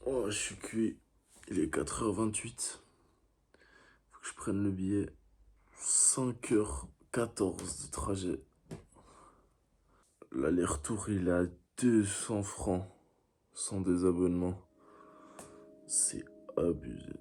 Oh, je suis cuit. Il est 4h28. Faut que je prenne le billet. 5h14 de trajet. L'aller-retour, il est à 200 francs. Sans désabonnement. C'est abusé.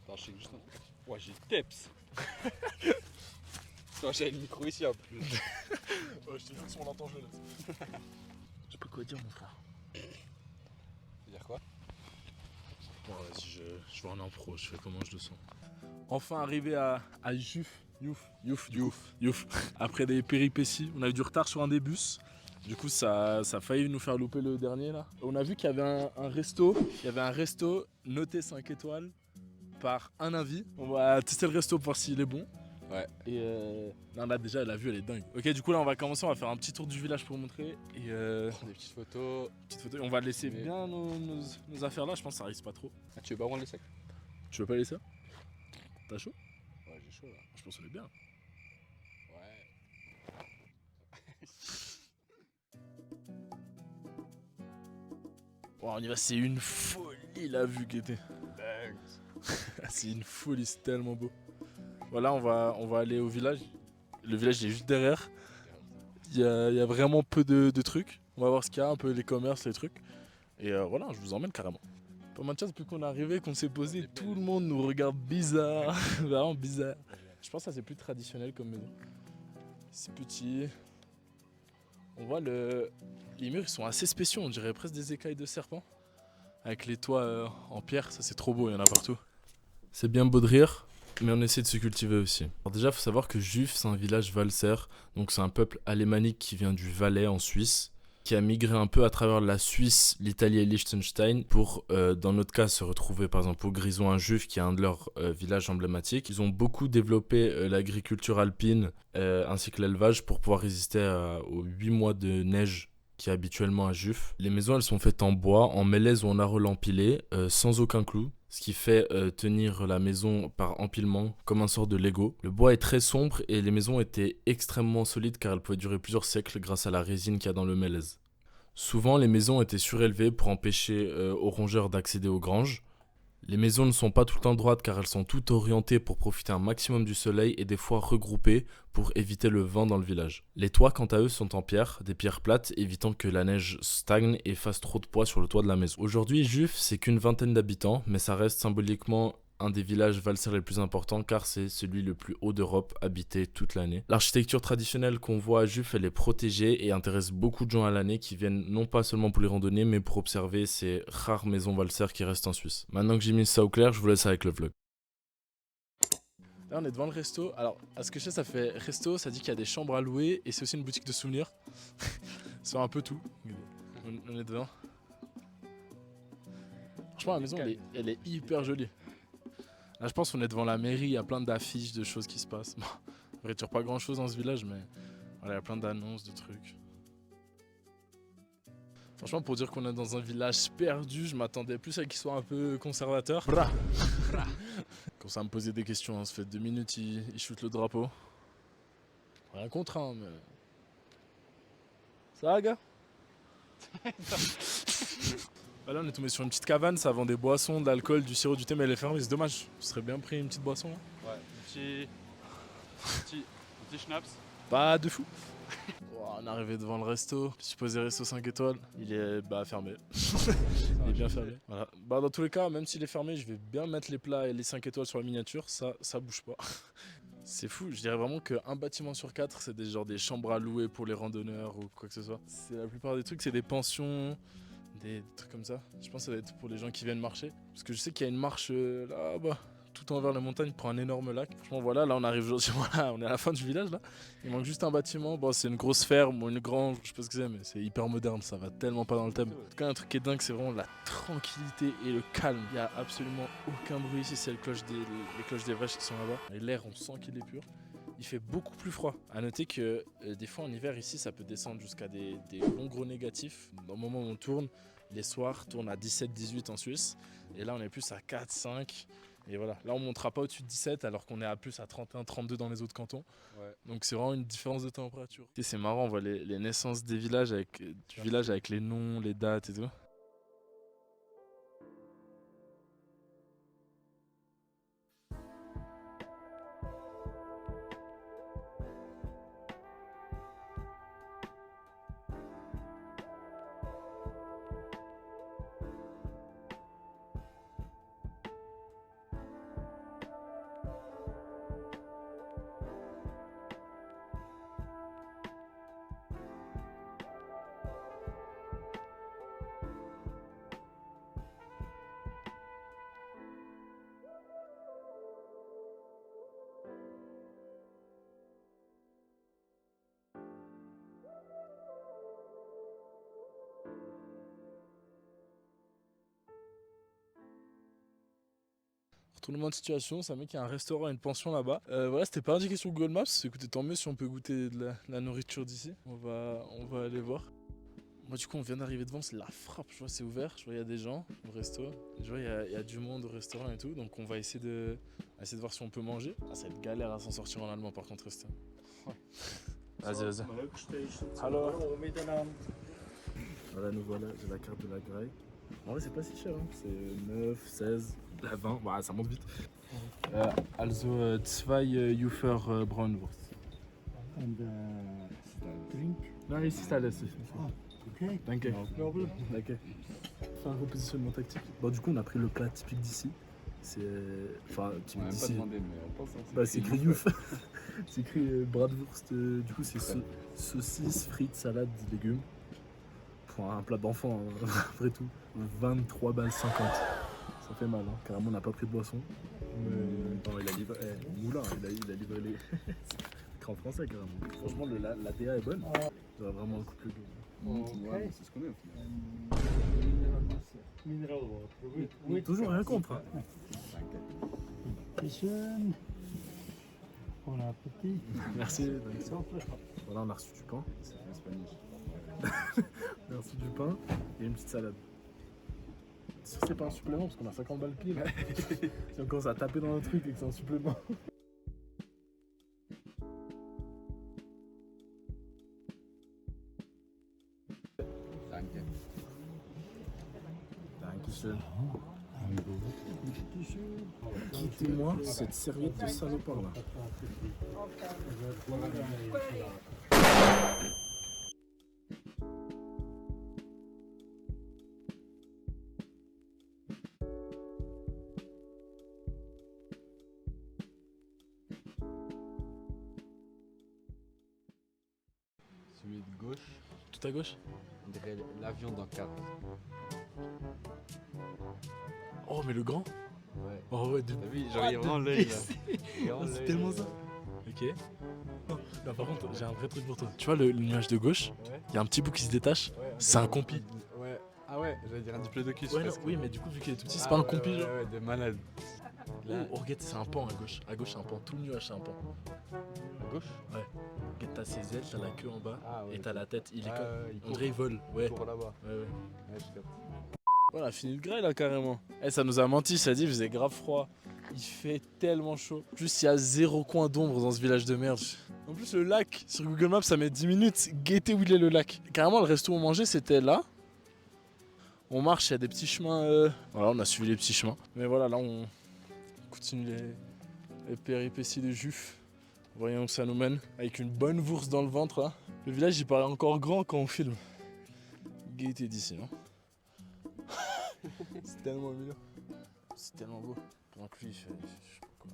Attends, je sais juste un... Ouais, j'ai Teps. Non, j'ai le micro ici en plus. Ouais, je te jure que si on l'entend jouer là. Je sais pas quoi dire, mon frère. Tu veux dire quoi? Bon, vas-y, je vais en impro, je fais comment je le sens. Enfin arrivé à Youf. Après des péripéties, on a eu du retard sur un des bus. Du coup, ça a failli nous faire louper le dernier là. On a vu qu'il y avait un resto. Il y avait un resto noté 5 étoiles par un avis. On va tester le resto pour voir s'il est bon. Ouais. Et non, là déjà, la vue elle est dingue. Ok, du coup, là on va commencer. On va faire un petit tour du village pour vous montrer. Et Des petites photos. petite photo. On va laisser Mais- bien nos affaires là. Je pense que ça risque pas trop. Ah, tu veux pas prendre les sacs? Tu veux pas laisser ça? T'as chaud? Ouais, j'ai chaud là. Je pense qu'on est bien. Ouais. Oh, on y va, c'est une folie la vue qui était. C'est une folie, c'est tellement beau. Voilà, on va aller au village. Le village il est juste derrière. Il y a vraiment peu de trucs. On va voir ce qu'il y a, un peu les commerces, les trucs. Et voilà, je vous emmène carrément. Pas mal de chance, depuis qu'on est arrivé, qu'on s'est posé, tout le monde nous regarde bizarre. Vraiment bizarre. Je pense que ça c'est plus traditionnel comme maison. C'est petit. On voit les murs, ils sont assez spéciaux, on dirait presque des écailles de serpent. Avec les toits en pierre, ça c'est trop beau, il y en a partout. C'est bien beau de rire, mais on essaie de se cultiver aussi. Alors déjà, il faut savoir que Juf, c'est un village valser, donc c'est un peuple alémanique qui vient du Valais en Suisse, qui a migré un peu à travers la Suisse, l'Italie et Liechtenstein pour, dans notre cas, se retrouver par exemple au Grison à Juf, qui est un de leurs villages emblématiques. Ils ont beaucoup développé l'agriculture alpine ainsi que l'élevage pour pouvoir résister aux 8 mois de neige qui est habituellement à Juf. Les maisons, elles sont faites en bois, en mélèze ou en arole empilé, sans aucun clou, ce qui fait tenir la maison par empilement comme un sort de Lego. Le bois est très sombre et les maisons étaient extrêmement solides car elles pouvaient durer plusieurs siècles grâce à la résine qu'il y a dans le mélèze. Souvent, les maisons étaient surélevées pour empêcher aux rongeurs d'accéder aux granges. Les maisons ne sont pas tout le temps droites car elles sont toutes orientées pour profiter un maximum du soleil et des fois regroupées pour éviter le vent dans le village. Les toits quant à eux sont en pierre, des pierres plates évitant que la neige stagne et fasse trop de poids sur le toit de la maison. Aujourd'hui, Juf, c'est qu'une vingtaine d'habitants, mais ça reste symboliquement un des villages valsers les plus importants car c'est celui le plus haut d'Europe habité toute l'année. L'architecture traditionnelle qu'on voit à Juf, elle est protégée et intéresse beaucoup de gens à l'année qui viennent non pas seulement pour les randonnées mais pour observer ces rares maisons valsers qui restent en Suisse. Maintenant que j'ai mis ça au clair, je vous laisse avec le vlog. Là on est devant le resto. Alors à ce que je sais ça fait resto, ça dit qu'il y a des chambres à louer et c'est aussi une boutique de souvenirs. C'est un peu tout. On est devant. Franchement la maison elle est hyper jolie. Là, je pense qu'on est devant la mairie, il y a plein d'affiches, de choses qui se passent. Bon, on ne retire pas grand chose dans ce village, mais voilà, il y a plein d'annonces, de trucs. Franchement, pour dire qu'on est dans un village perdu, je m'attendais plus à qu'il soit un peu conservateur. Quand ça me posait des questions, hein, ça fait 2 minutes, il shoot le drapeau. Rien contre, hein, mais. Ça va, gars? Là, on est tombé sur une petite cabane, ça vend des boissons, de l'alcool, du sirop, du thé, mais elle est fermée, c'est dommage. On serait bien pris une petite boisson là. Ouais. Petit schnapps. Pas de fou. On est arrivé devant le resto, supposé resto 5 étoiles, il est fermé. Il est bien fermé. Voilà. Dans tous les cas, même s'il est fermé, je vais bien mettre les plats et les 5 étoiles sur la miniature, ça bouge pas. C'est fou, je dirais vraiment qu'un bâtiment sur 4, c'est des chambres à louer pour les randonneurs ou quoi que ce soit. C'est la plupart des trucs, c'est des pensions, des trucs comme ça. Je pense que ça va être pour les gens qui viennent marcher. Parce que je sais qu'il y a une marche là-bas, tout envers la montagne, pour un énorme lac. Franchement, voilà, là on arrive aujourd'hui, voilà, on est à la fin du village là. Il manque juste un bâtiment. Bon, c'est une grosse ferme ou une grange, je sais pas ce que c'est, mais c'est hyper moderne, ça va tellement pas dans le thème. En tout cas, un truc qui est dingue, c'est vraiment la tranquillité et le calme. Il y a absolument aucun bruit ici, c'est les cloches des vaches qui sont là-bas. Et l'air, on sent qu'il est pur. Il fait beaucoup plus froid. À noter que des fois en hiver ici, ça peut descendre jusqu'à des bons gros négatifs. Dans le moment où on tourne, les soirs tournent à 17-18 en Suisse. Et là, on est plus à 4-5. Et voilà, là on montera pas au-dessus de 17 alors qu'on est à plus à 31-32 dans les autres cantons. Ouais. Donc c'est vraiment une différence de température. Et c'est marrant, on voit les naissances des villages du village avec les noms, les dates et tout. Retournement de situation, c'est un mec qui a un restaurant et une pension là-bas. Voilà, c'était pas indiqué sur Google Maps. Écoutez, tant mieux si on peut goûter de la nourriture d'ici. On va aller voir. Moi, du coup, on vient d'arriver devant, c'est la frappe. Je vois, c'est ouvert. Je vois, il y a des gens au resto. Je vois, il y a du monde au restaurant et tout. Donc, on va essayer de voir si on peut manger. Ah, ça va être galère à s'en sortir en allemand, par contre, rester. Vas-y. Hallo. Voilà, nous voilà, j'ai la carte de la graille. En vrai, c'est pas si cher, hein. C'est 9, 16, 20, bah, ça monte vite. Also 2 Jufer Braunwurst. And drink? Non, ici, c'est alles. Okay. Danke. Problem. Danke. Enfin, un repositionnement tactique. Bon, du coup, on a pris le plat typique d'ici. C'est. Enfin, On typique n'a même pas d'ici. demandé, mais on pense. Hein, Bah, c'est écrit Juf. C'est écrit Bratwurst. Du coup, c'est saucisses, frites, salade, légumes. Pour un plat d'enfant, hein, après tout. 23 balles 50. Ça fait mal, hein. Carrément, on n'a pas pris de boisson. Non, il a livré. Moulin, il a livré les. C'est en français, carrément. Franchement, la DA est bonne. Ça va vraiment un coup de gueule. Ouais, c'est ce qu'on est au final. Mineral water. With Toujours rien contre. Hein. Dankeschön. Bon appétit. Merci. Voilà, on a reçu du pain. C'est espagnol. On a reçu du pain et une petite salade. C'est sûr que c'est pas un supplément parce qu'on a 50 balles pile. Si on commence à taper dans le truc et que c'est un supplément. Danke. Dankeschön. Quittez-moi cette serviette de salopard là. Celui de gauche, Tout à gauche. on dirait l'avion dans 4. Oh mais le grand. Ouais. Oh ouais, de... T'as vu, genre il y a vraiment l'œil là. Oh, c'est tellement ça. Ok. Non, par contre, j'ai un vrai truc pour toi. Tu vois le nuage de gauche, Ouais. il y a un petit bout qui se détache. Ouais, C'est un compi. Ouais. Ah ouais, j'allais dire un diplodocus. Ouais, non, presque. oui, mais du coup, vu qu'il est tout petit, c'est Ah pas un ouais, compi, ouais, genre. Ouais, de malade. Là, Oh, regarde, c'est un pan à gauche. À gauche, c'est un pan. Tout le nuage, c'est un pan. à gauche. Regarde, t'as ses ailes, t'as la queue en bas. Ah ouais. Et t'as la tête. Il est comme. il On dirait il vole. Ouais. court là-bas. Ouais. Ouais, je capte. Voilà, on a fini le grêle là carrément. Eh, ça nous a menti, ça dit, il faisait grave froid. Il fait tellement chaud. Plus il y a 0 coin d'ombre dans ce village de merde. En plus, le lac, sur Google Maps, ça met 10 minutes. Guettez où il est le lac. Carrément, le resto où on mangeait, c'était là. On marche, il y a des petits chemins. Voilà, on a suivi les petits chemins. Mais voilà, là, on continue les péripéties de Juf. Voyons où ça nous mène. Avec une bonne bourse dans le ventre, là. Le village, il paraît encore grand quand on filme. Gaieté d'ici, non? C'est tellement mignon. C'est tellement beau. Donc lui, je sais pas quoi.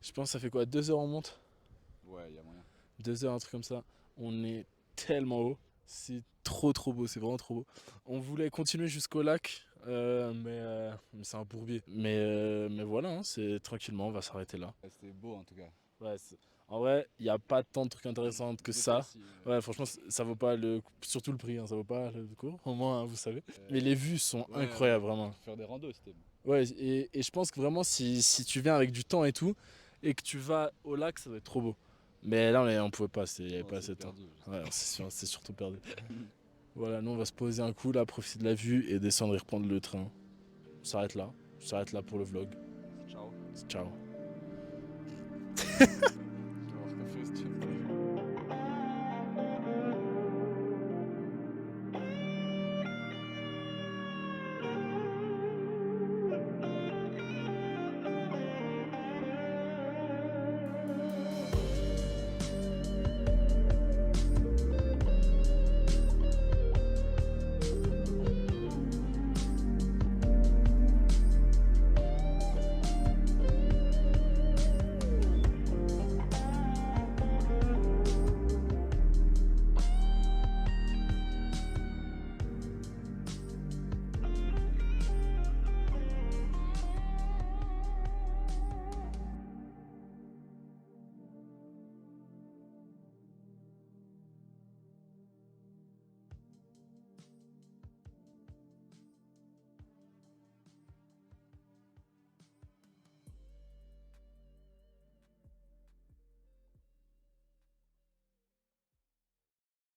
Je pense que ça fait quoi, 2 heures on monte? Ouais, il y a moyen. 2 heures, un truc comme ça. On est tellement haut. C'est trop beau, c'est vraiment trop beau. On voulait continuer jusqu'au lac, mais c'est un bourbier. Mais voilà, hein, c'est tranquillement, on va s'arrêter là. Ouais, c'était beau en tout cas. Ouais, en vrai, il n'y a pas tant de trucs intéressants que ça. Ouais, franchement, ça vaut pas surtout le prix, hein, ça vaut pas le cours, au moins, hein, vous savez. Mais les vues sont incroyables, vraiment. Faire des randos, c'était Ouais, et je pense que vraiment, si tu viens avec du temps et tout, et que tu vas au lac, ça doit être trop beau. Mais là, on pouvait pas, il n'y avait pas assez de temps. Ouais, c'est surtout perdu. Voilà, nous on va se poser un coup là, profiter de la vue et descendre et reprendre le train. On s'arrête là pour le vlog. Ciao. Ciao.